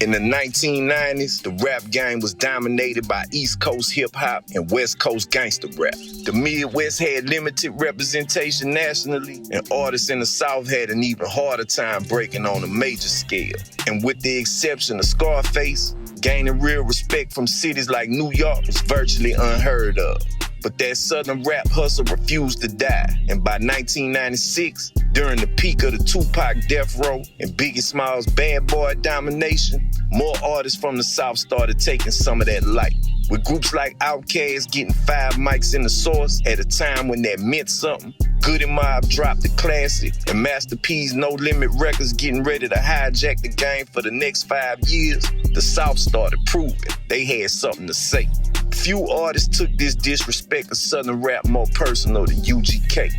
In the 1990s, the rap game was dominated by East Coast hip-hop and West Coast gangster rap. The Midwest had limited representation nationally, and artists in the South had an even harder time breaking on a major scale. And with the exception of Scarface, gaining real respect from cities like New York was virtually unheard of. But that Southern rap hustle refused to die. And by 1996, during the peak of the Tupac death row and Biggie Smalls bad boy domination, more artists from the South started taking some of that light. With groups like Outkast getting 5 mics in the Source at a time when that meant something, Goody Mob dropped the classic, and Master P's No Limit Records getting ready to hijack the game for the next 5 years, the South started proving they had something to say. Few artists took this disrespect of Southern rap more personal than UGK.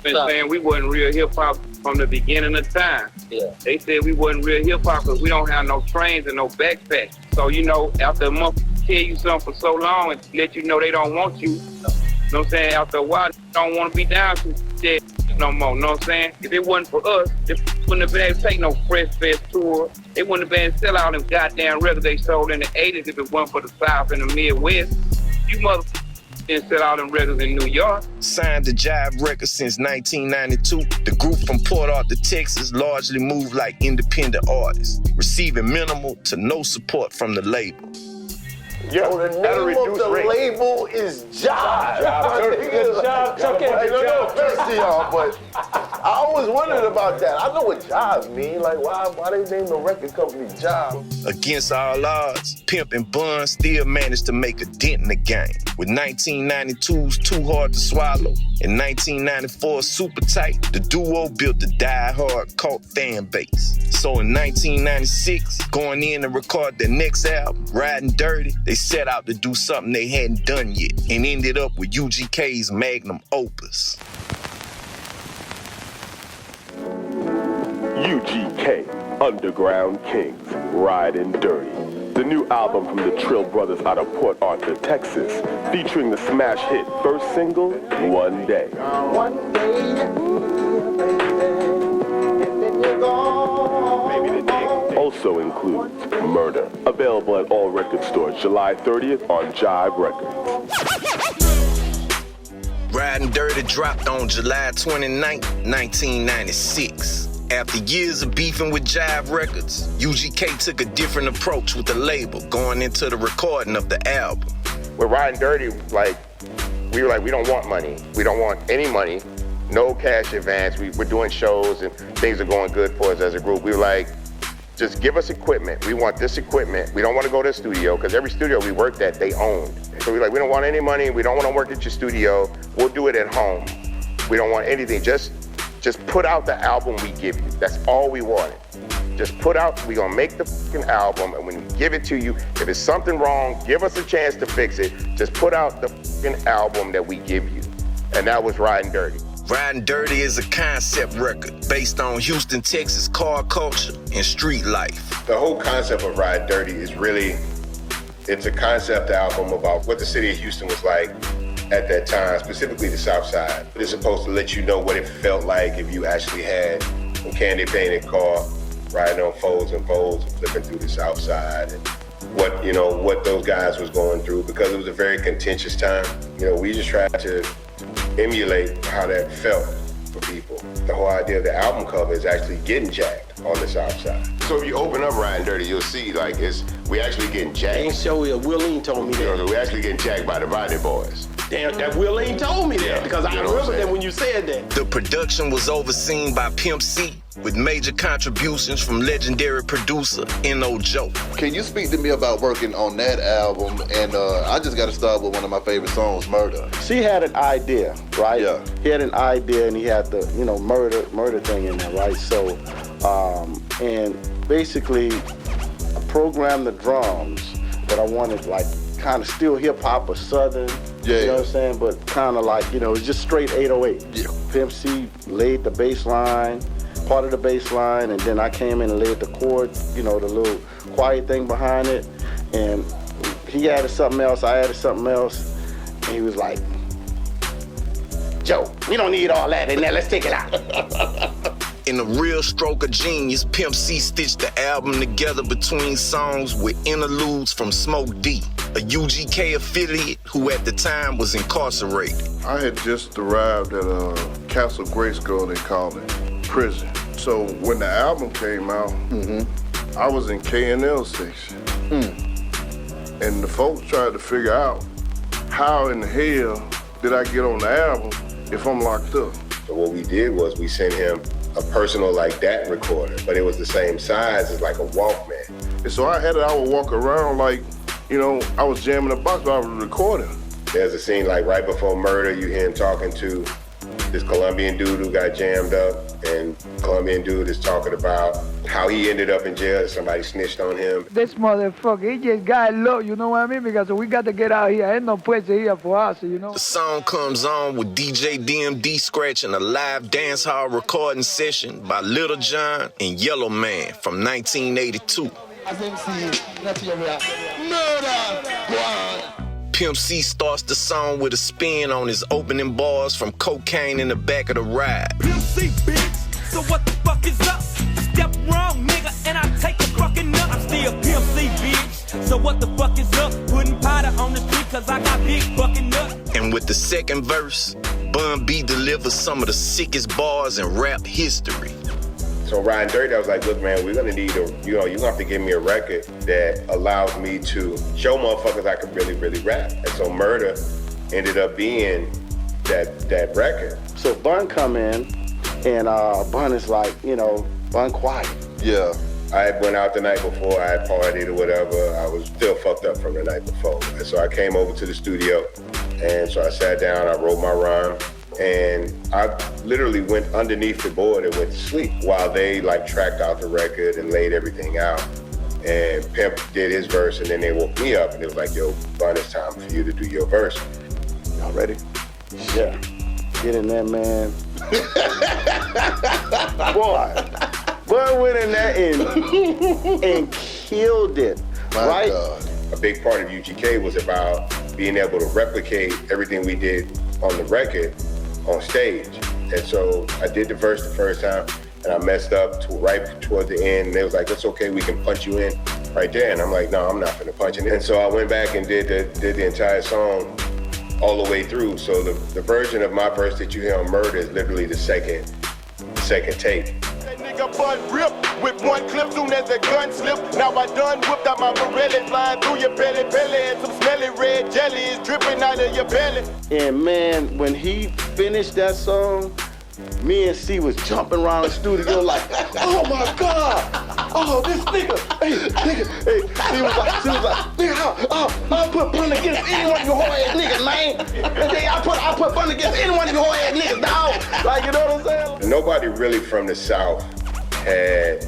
Been saying we wasn't real hip-hop from the beginning of time. Yeah. They said we wasn't real hip-hop because we don't have no trains and no backpacks. So, you know, after a month, tell you something for so long and let you know they don't want you. You know what I'm saying? After a while, they don't want to be down to shit no more. You know what I'm saying? If it wasn't for us, they wouldn't have been able to take no Fresh Fest tour. They wouldn't have been able to sell out them goddamn records they sold in the 80s if it wasn't for the South and the Midwest. You motherfuckers didn't sell out them records in New York. Signed to Jive Records since 1992, the group from Port Arthur, Texas largely moved like independent artists, receiving minimal to no support from the label. Yeah, so the name of the label is Jive. Good job, Chuck. No offense to y'all, but I always wondered about that. I know what Jive mean. Like, why they name the record company Jive? Against all odds, Pimp and Bun still managed to make a dent in the game. With 1992's Too Hard to Swallow and 1994's Super Tight, the duo built a die-hard cult fan base. So in 1996, going in to record their next album, Ridin Dirty, they set out to do something they hadn't done yet and ended up with UGK's magnum opus. UGK, Underground Kings, Ridin Dirty. The new album from the Trill Brothers out of Port Arthur, Texas, featuring the smash hit first single, One Day. One day, Also includes Murder, available at all record stores July 30th on Jive Records. Ridin Dirty dropped on July 29, 1996. After years of beefing with Jive Records, UGK took a different approach with the label going into the recording of the album. With Ridin Dirty, we were like, we don't want money. We don't want any money, no cash advance. We're doing shows and things are going good for us as a group. We were like, just give us equipment. We want this equipment. We don't want to go to the studio because every studio we worked at, they owned. So we're like, we don't want any money. We don't want to work at your studio. We'll do it at home. We don't want anything. Just put out the album we give you. That's all we wanted. Just put out, we're gonna make the fucking album, and when we give it to you, if it's something wrong, give us a chance to fix it. Just put out the fucking album that we give you. And that was Ridin Dirty. Ridin Dirty is a concept record based on Houston, Texas car culture and street life. The whole concept of Ridin Dirty is really, it's a concept album about what the city of Houston was like at that time, specifically the South Side. It's supposed to let you know what it felt like if you actually had a candy painted car riding on folds and folds and flipping through the South Side, and what those guys was going through, because it was a very contentious time. We just tried to emulate how that felt for people. The whole idea of the album cover is actually getting jacked on the South Side. So if you open up Ridin Dirty, you'll see we actually getting jacked. Ain't so Willeen told me that. We actually getting jacked by the Rodney Boys. Damn, that Willeen told me that, because I remember that when you said that. The production was overseen by Pimp C, with major contributions from legendary producer N.O. Joe. Can you speak to me about working on that album? And I just got to start with one of my favorite songs, Murder. She had an idea, right? Yeah. He had an idea, and he had the, murder thing in there, right? So, and basically, I programmed the drums, but I wanted kind of still hip hop or southern. Yeah, you know what I'm saying? But kind of it's just straight 808. Yeah. Pimp C laid the bass line, part of the bass line, and then I came in and laid the chord, the little quiet thing behind it. And he added something else, I added something else, and he was like, Joe, we don't need all that in there, let's take it out. In a real stroke of genius, Pimp C stitched the album together between songs with interludes from Smoke D, a UGK affiliate who at the time was incarcerated. I had just arrived at Castle Grayskull, they called it, prison. So when the album came out, I was in K&L section. And the folks tried to figure out how in the hell did I get on the album if I'm locked up. So what we did was we sent him a personal like that recorder, but it was the same size as like a Walkman. And so I would walk around like, you know, I was jamming a box, but I was recording. There's a scene like right before Murder, you hear him talking to this Colombian dude who got jammed up, and Colombian dude is talking about how he ended up in jail, somebody snitched on him. This motherfucker, he just got low, you know what I mean? Because we got to get out here. Ain't no place here for us, you know? The song comes on with DJ DMD scratching a live dance hall recording session by Little John and Yellow Man from 1982. Pimp C starts the song with a spin on his opening bars from cocaine in the back of the ride. Pimp C, bitch, so what the fuck is up? Step wrong, nigga, and I take a fucking up. I'm still Pimp C, bitch, so what the fuck is up? Putting powder on the street cause I got big fucking nuts. And with the second verse, Bun B delivers some of the sickest bars in rap history. So Ridin Dirty, I was like, look, man, we're gonna need you're gonna have to give me a record that allows me to show motherfuckers I can really, really rap. And so Murder ended up being that record. So Bun come in, and Bun is like, you know, Bun quiet. Yeah. I went out the night before, I had partied or whatever. I was still fucked up from the night before. And so I came over to the studio, and so I sat down, I wrote my rhyme, and I literally went underneath the board and went to sleep while they like tracked out the record and laid everything out. And Pimp did his verse, and then they woke me up and it was like, yo, Bun, it's time for you to do your verse. Y'all ready? Yeah. Get in there, man. Boy, Bun went in there and killed it. My right? God. A big part of UGK was about being able to replicate everything we did on the record on stage. And so I did the verse the first time, and I messed up right towards the end. And they was like, "It's okay, we can punch you in right there." And I'm like, "No, I'm not gonna punch in." And so I went back and did the entire song all the way through. So the version of my verse that you hear on Murder is literally the second take. Nigga Bun rip with one clip soon as the gun slip. Now I done whipped out my Pirelli, flying through your belly, and some smelly red jelly is dripping out of your belly. And man, when he finished that song, me and C was jumping around the studio like, oh my God, oh this nigga, hey. She was like, nigga, I'll put Bun against any one of you whole ass niggas, man. And then I put Bun against any one of you whole ass niggas, dog. Like, you know what I'm saying? Nobody really from the South had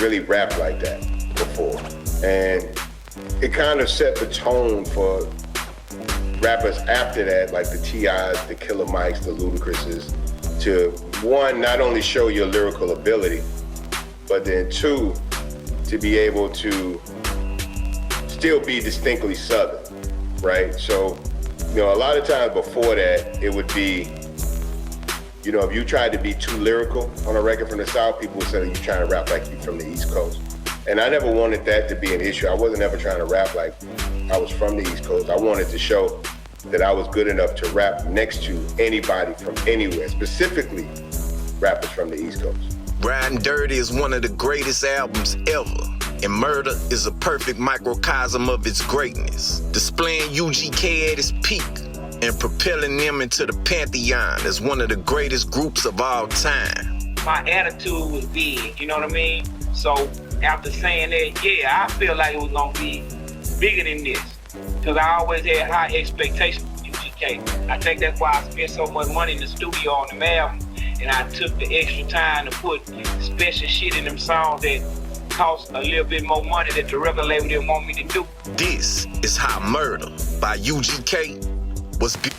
really rapped like that before. And it kind of set the tone for rappers after that, like the T.I.s, the Killer Mikes, the Ludacris's, to one, not only show your lyrical ability, but then two, to be able to still be distinctly Southern, right? So, you know, a lot of times before that, it would be, you know, if you tried to be too lyrical on a record from the South, people would say you're trying to rap like you from the East Coast. And I never wanted that to be an issue. I wasn't ever trying to rap like I was from the East Coast. I wanted to show that I was good enough to rap next to anybody from anywhere, specifically rappers from the East Coast. Ridin Dirty is one of the greatest albums ever, and Murder is a perfect microcosm of its greatness, displaying UGK at its peak and propelling them into the pantheon as one of the greatest groups of all time. My attitude was big, you know what I mean? So after saying that, yeah, I feel like it was gonna be bigger than this, because I always had high expectations for UGK. I think that's why I spent so much money in the studio on the album, and I took the extra time to put special shit in them songs that cost a little bit more money that the record label didn't want me to do. This is how Murder by UGK was built.